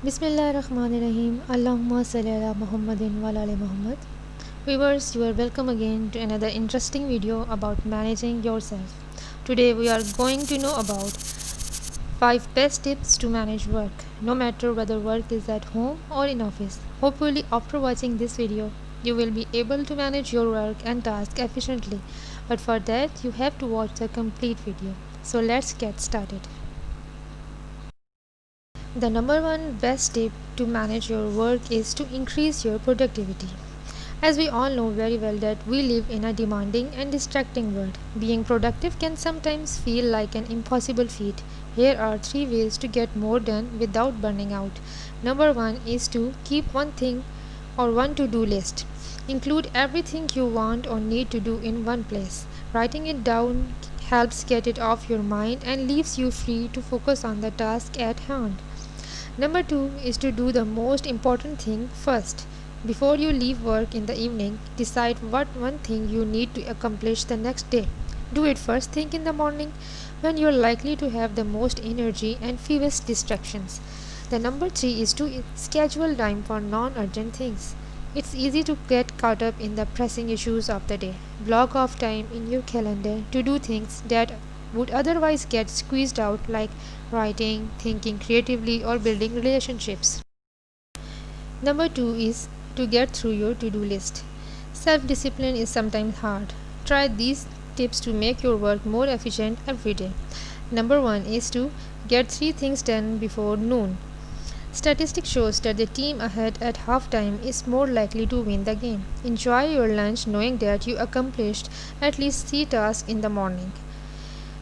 Bismillahirrahmanirrahim. Allahumma salli ala Muhammadin wa ala Muhammad. Viewers, you are welcome again to another interesting video about managing yourself. Today we are going to know about 5 best tips to manage work, no matter whether work is at home or in office. Hopefully, after watching this video, you will be able to manage your work and task efficiently. But for that, you have to watch the complete video. So let's get started. The number one best tip to manage your work is to increase your productivity. As we all know very well that we live in a demanding and distracting world, being productive can sometimes feel like an impossible feat. Here are 3 ways to get more done without burning out. Number 1 is to keep one thing or one to-do list. Include everything you want or need to do in one place. Writing it down helps get it off your mind and leaves you free to focus on the task at hand. Number 2 is to do the most important thing first. Before you leave work in the evening, decide what one thing you need to accomplish the next day. Do it first thing in the morning when you're likely to have the most energy and fewest distractions. The number 3 is to schedule time for non-urgent things. It's easy to get caught up in the pressing issues of the day. Block off time in your calendar to do things that would otherwise get squeezed out, like writing, thinking creatively, or building relationships. Number 2 is to get through your to-do list. Self-discipline is sometimes hard. Try these tips to make your work more efficient every day. Number 1 is to get 3 things done before noon. Statistics shows that the team ahead at halftime is more likely to win the game. Enjoy your lunch knowing that you accomplished at least 3 tasks in the morning.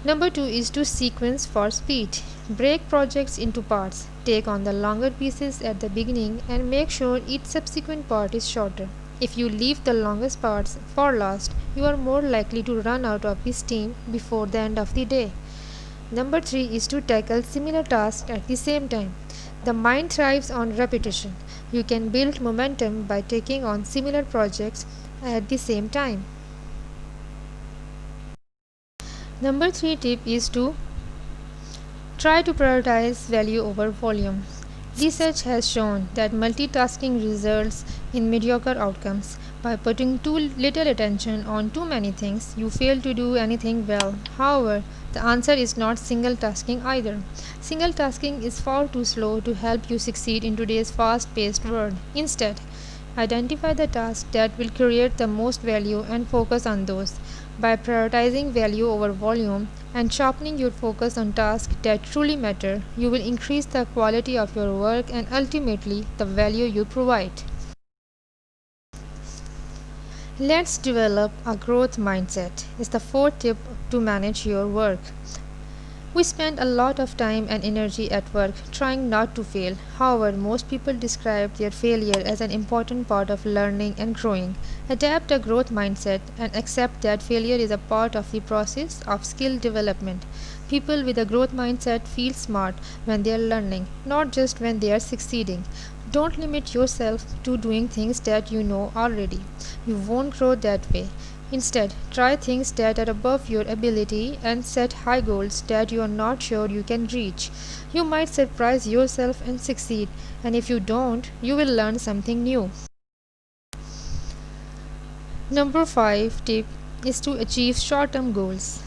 Number 2 is to sequence for speed. Break projects into parts. Take on the longer pieces at the beginning and make sure each subsequent part is shorter. If you leave the longest parts for last, you are more likely to run out of steam before the end of the day. Number 3 is to tackle similar tasks at the same time. The mind thrives on repetition. You can build momentum by taking on similar projects at the same time. Number 3 tip is to try to prioritize value over volume. Research has shown that multitasking results in mediocre outcomes. By putting too little attention on too many things, you fail to do anything well. However, the answer is not single tasking either. Single tasking is far too slow to help you succeed in today's fast paced world. Instead, identify the tasks that will create the most value and focus on those. By prioritizing value over volume and sharpening your focus on tasks that truly matter, you will increase the quality of your work and ultimately the value you provide. Let's develop a growth mindset is the fourth tip to manage your work. We spend a lot of time and energy at work trying not to fail. However, most people describe their failure as an important part of learning and growing. Adapt a growth mindset and accept that failure is a part of the process of skill development. People with a growth mindset feel smart when they are learning, not just when they are succeeding. Don't limit yourself to doing things that you know already. You won't grow that way. Instead, try things that are above your ability and set high goals that you are not sure you can reach. You might surprise yourself and succeed, and if you don't, you will learn something new. Number 5 tip is to achieve short-term goals.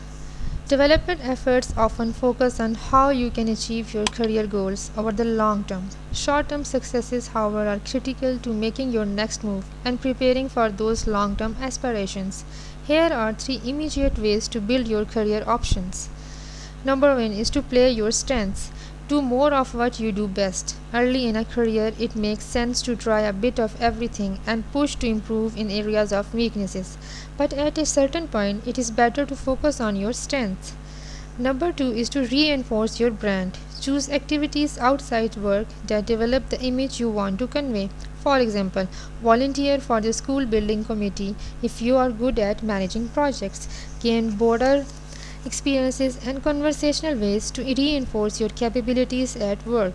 Development efforts often focus on how you can achieve your career goals over the long term. Short term successes, however, are critical to making your next move and preparing for those long term aspirations. Here are 3 immediate ways to build your career options. Number 1 is to play your strengths. Do more of what you do best. Early in a career, it makes sense to try a bit of everything and push to improve in areas of weaknesses. But at a certain point, it is better to focus on your strengths. Number 2 is to reinforce your brand. Choose activities outside work that develop the image you want to convey. For example, volunteer for the school building committee if you are good at managing projects. Gain broader experiences and conversational ways to reinforce your capabilities at work.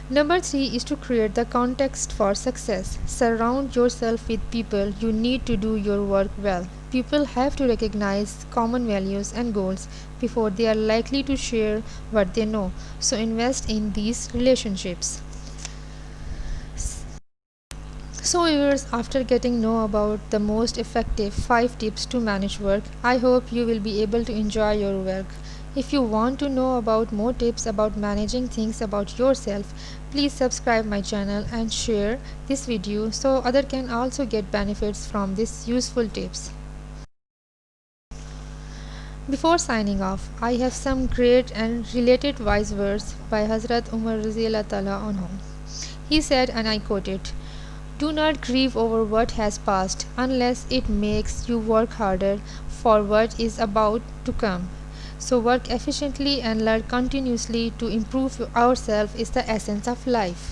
Number 3 is to create the context for success. Surround yourself with people you need to do your work well. People have to recognize common values and goals before they are likely to share what they know, so invest in these relationships. So viewers, after getting know about the most effective 5 tips to manage work, I hope you will be able to enjoy your work. If you want to know about more tips about managing things about yourself, please subscribe my channel and share this video so others can also get benefits from these useful tips. Before signing off, I have some great and related wise words by Hazrat Umar Raziyallahu Ta'ala anhu. He said, and I quote it, "Do not grieve over what has passed unless it makes you work harder for what is about to come. So work efficiently and learn continuously to improve ourselves is the essence of life."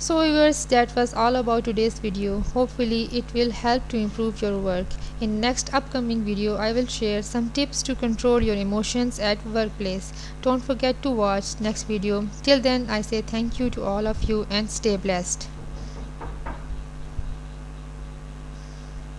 So viewers, that was all about today's video. Hopefully it will help to improve your work. In next upcoming video, I will share some tips to control your emotions at workplace. Don't forget to watch next video. Till then, I say thank you to all of you and stay blessed.